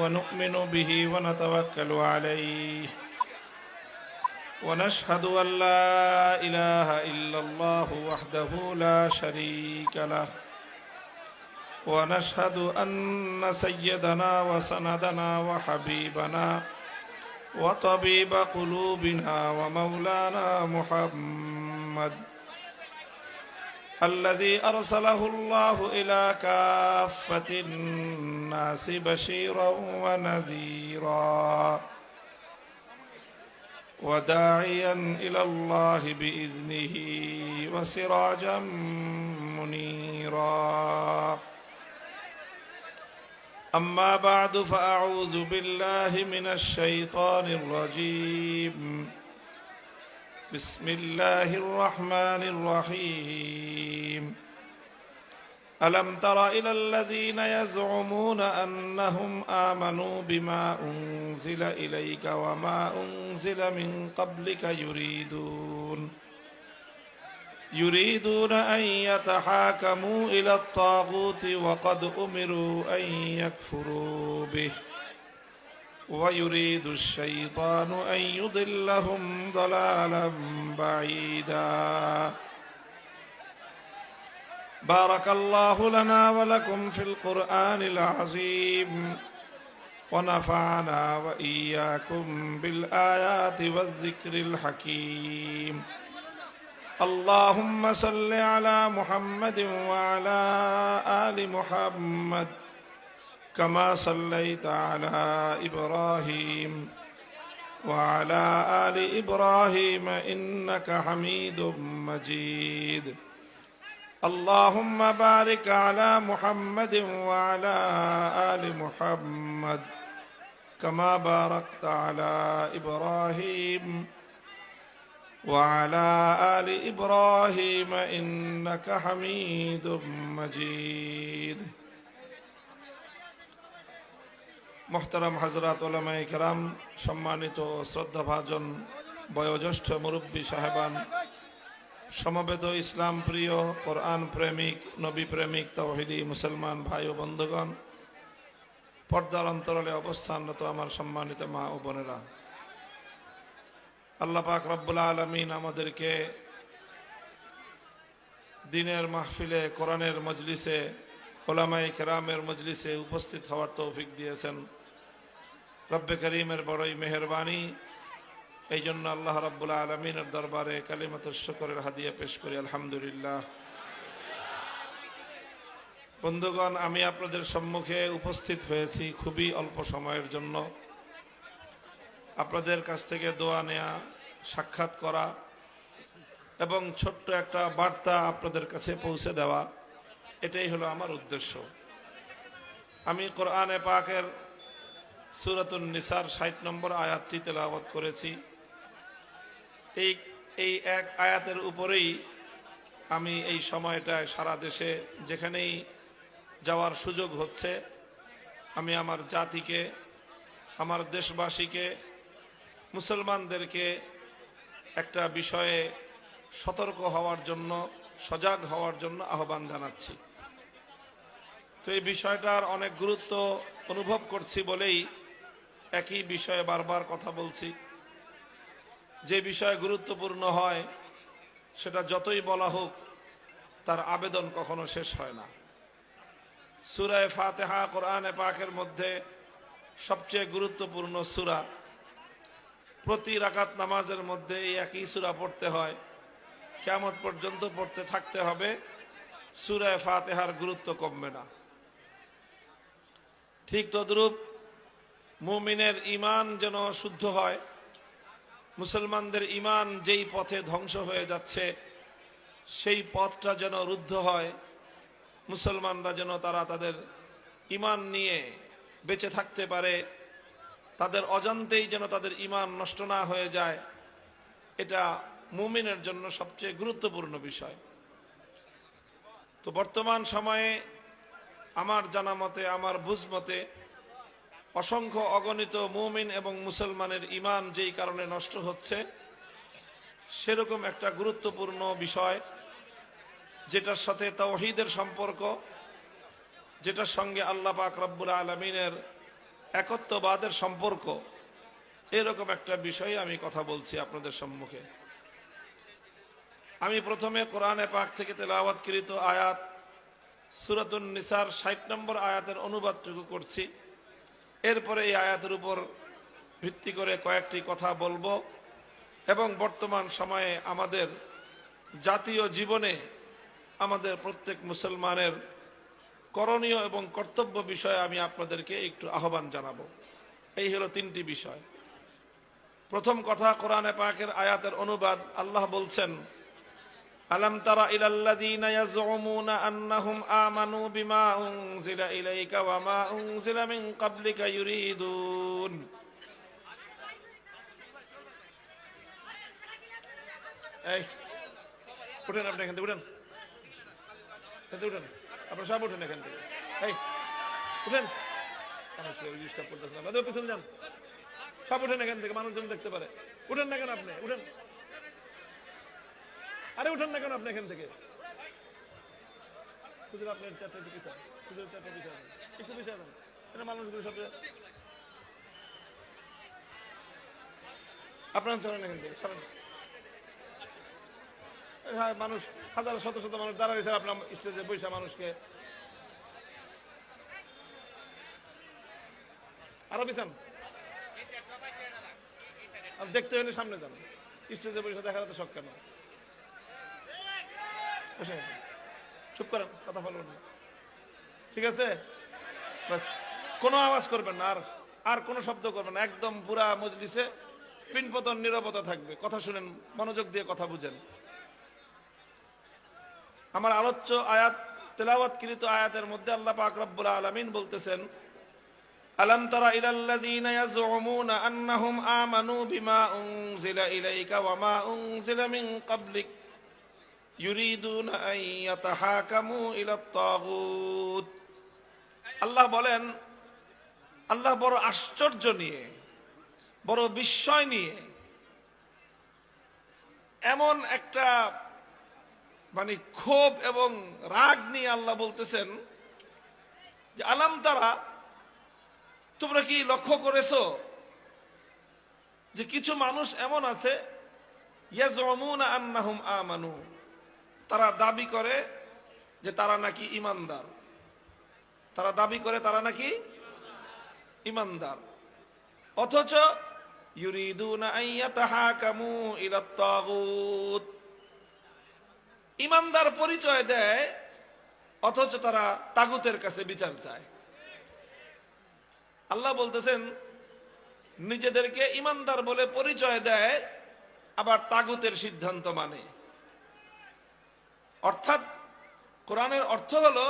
ونؤمن به ونتوكل عليه ونشهد أن لا إله إلا الله وحده لا شريك له ونشهد أن سيدنا وسندنا وحبيبنا وطبيب قلوبنا ومولانا محمد الذي أرسله الله إلى كافة الناس بشيرا ونذيرا وداعيا إلى الله بإذنه وسراجا منيرا أما بعد فأعوذ بالله من الشيطان الرجيم بسم الله الرحمن الرحيم ألم تر إلى الذين يزعمون أنهم آمنوا بما أنزل إليك وما أنزل من قبلك يريدون أن يتحاكموا إلى الطاغوت وقد أمروا أن يكفروا به ويريد الشيطان أن يضلهم ضلالا بعيدا بارك الله لنا ولكم في القرآن العظيم ونفعنا وإياكم بالآيات والذكر الحكيم اللهم صل على محمد وعلى آل محمد كما صليت على إبراهيم وعلى آل إبراهيم إنك حميد مجيد اللهم بارك على محمد وعلى آل محمد كما باركت على إبراهيم وعلى آل إبراهيم إنك حميد مجيد محترم حضرات उलमाए किराम सम्मानित श्रद्धाभाजन বয়োজ্যেষ্ঠ মুরব্বী সাহেবান সমবেত ইসলাম প্রিয় কোরআন প্রেমিক নবী প্রেমিক তাওহীদি মুসলমান ভাই ও বন্ধুগণ পর্দার অন্তরালে অবস্থানরত আমার সম্মানিত মা ও বোনেরা আল্লাহ পাক রব্বুল আলামিন আমাদেরকে দ্বীনের মাহফিলে কোরআনের মজলিসে উলামায়ে কেরামের মজলিসে উপস্থিত হওয়ার তৌফিক দিয়েছেন রব্বে করিমের বড়ই মেহেরবানি এই জন্য আল্লাহ রাব্বুল আলামিনের দরবারে কালিমাতুশ শুকরের হাদিয়া পেশ করি আলহামদুলিল্লাহ বন্ধুগণ আমি আপনাদের সম্মুখে উপস্থিত হয়েছি খুবই অল্প সময়ের জন্য আপনাদের কাছ থেকে দোয়া নেয়া সাক্ষাৎ করা এবং ছোট্ট একটা বার্তা আপনাদের কাছে পৌঁছে দেওয়া এটাই হলো আমার উদ্দেশ্য আমি কোরআনে পাকের সূরাতুন নিসার ৬০ নম্বর আয়াতটি তেলাওয়াত করেছি এই এক আয়াতের উপরেই আমি এই সময়টায় সারা দেশে যেখানেই যাওয়ার সুযোগ হচ্ছে আমি আমার জাতিকে আমার দেশবাসীকে মুসলমানদেরকে একটা বিষয়ে সতর্ক হওয়ার জন্য সজাগ হওয়ার জন্য আহ্বান জানাচ্ছি তো এই বিষয়টার অনেক গুরুত্ব অনুভব করছি বলেই একই বিষয়ে বারবার কথা বলছি যে বিষয় গুরুত্বপূর্ণ হয় সেটা যতই বলা হোক তার আবেদন কখনো শেষ হয় না সূরা ফাতিহা কোরআনে পাকের মধ্যে সবচেয়ে গুরুত্বপূর্ণ সূরা প্রতি রাকাত নামাজের মধ্যে এই একই সূরা পড়তে হয় কিয়ামত পর্যন্ত পড়তে থাকতে হবে সূরা ফাতিহার গুরুত্ব কমবে না ঠিক তদ্রূপ মুমিনের ঈমান যেন শুদ্ধ হয় মুসলমানদের ঈমান যেই পথে ধ্বংস হয়ে যাচ্ছে সেই পথটা যেন রুদ্ধ হয় মুসলমানরা যেন তারা তাদের ঈমান নিয়ে বেঁচে থাকতে পারে তাদের অজান্তেই যেন তাদের ঈমান নষ্ট না হয়ে যায় এটা মুমিনের জন্য সবচেয়ে গুরুত্বপূর্ণ বিষয় তো বর্তমান সময়ে আমার জানা মতে আমার বুঝ মতে অসংখ্য অগণিত মুমিন এবং মুসলমানের ঈমান যেই কারণে নষ্ট হচ্ছে সেরকম একটা গুরুত্বপূর্ণ বিষয় যেটার সাথে তাওহীদের সম্পর্ক যেটার সঙ্গে আল্লাহ পাক রব্বুল আলামিনের একত্ববাদের সম্পর্ক, এরকম একটা বিষয়ে আমি কথা বলছি আপনাদের সম্মুখে। আমি প্রথমে কোরআনে পাক থেকে তেলাওয়াতকৃত আয়াত সূরাতুন নিসার ৬০ নম্বর আয়াতের অনুবাদটুকু করছি। এরপরে এই আয়াতের উপর ভিত্তি করে কয়েকটি কথা বলবো এবং বর্তমান সময়ে আমাদের জাতীয় জীবনে আমাদের প্রত্যেক মুসলমানের করণীয় এবং কর্তব্য বিষয়ে আমি আপনাদেরকে একটু আহ্বান জানাবো। এই হলো তিনটি বিষয়। প্রথম কথা, কোরআনে পাকের আয়াতের অনুবাদ। আল্লাহ বলছেন, আলাম তারা ইলাল্লাযীনা ইয়াজউমুনা আন্নাহুম আমানু বিমা উনজিলা ইলাইকা ওয়া মা উনজিলা মিন ক্বাবলিকা ইউরিদুন। এই উঠেন, আপনি এখান থেকে উঠেন, উঠেন, আপনারা সব উঠেন এখান থেকে। এই উঠেন, ডিস্টার্ব করতেছেন আপনাদের, পিছনে যান, সব উঠেন এখান থেকে, মানুষজন দেখতে পারে। উঠেন না কেন আপনি? উঠেন, আরে উঠেন না কেন আপনি এখান থেকে? হুজুর আপনার চারটা একটু পিছান, হুজুর চারটা পিছান, একটু পিছান, এটা মানুষগুলো সব আপনারা চলেন এখান থেকে, সরেন। হ্যাঁ, মানুষ হাজার শত শত মানুষ দাঁড়ায় স্যার আপনার স্টেজে বৈশা মানুষকে। আরো পিছান, দেখতে হলে সামনে যান, স্টেজে বৈশা দেখার তো শখ কেন? চুপ করেন, কথা বলবেন না, ঠিক আছে? বাস, কোনো আওয়াজ করবেন না, আর কোনো শব্দ করবেন না, একদম পুরা মজলিসে পিনপতন নীরবতা থাকবে। কথা শুনেন, মনোযোগ দিয়ে কথা বুঝেন। আমার আলোচ্য আয়াত, তেলাওয়াতকৃত আয়াতের মধ্যে আল্লাহ পাক রব্বুল আলামিন বলতেছেন, আলাম তারা ইলাল্লাযীনা ইয়াজউমুনা আন্নাহুম আমানু বিমা উনজিলা ইলাইকা ওয়া মা উনজিলা মিন ক্বাবলিক ইউরিদুনা আন ইয়াতাহাকামু ইলাত তাগুত। আল্লাহ বলেন, আল্লাহ বড় আশ্চর্য নিয়ে, বড় বিস্ময় নিয়ে, এমন একটা মানে ক্ষোভ এবং রাগ নিয়ে আল্লাহ বলতেছেন যে, আলাম তারা, তোমরা কি লক্ষ্য করেছো যে কিছু মানুষ এমন আছে, ইয়াজউমুনা আন্নাহুম আমানু, তারা দাবি করে যে তারা নাকি ঈমানদার, তারা দাবি করে তারা নাকি ঈমানদার, অথচ ইউরিদুনা আন ইয়াতাহাকামু ইলাত তাগুত, ঈমানদার পরিচয় দেয় অথচ তারা তাগুতের কাছে বিচার চায়। আল্লাহ বলতেছেন, নিজেদেরকে ঈমানদার বলে পরিচয় দেয়, আবার তাগুতের সিদ্ধান্ত মানে। অর্থাৎ কোরআনের অর্থ হলো,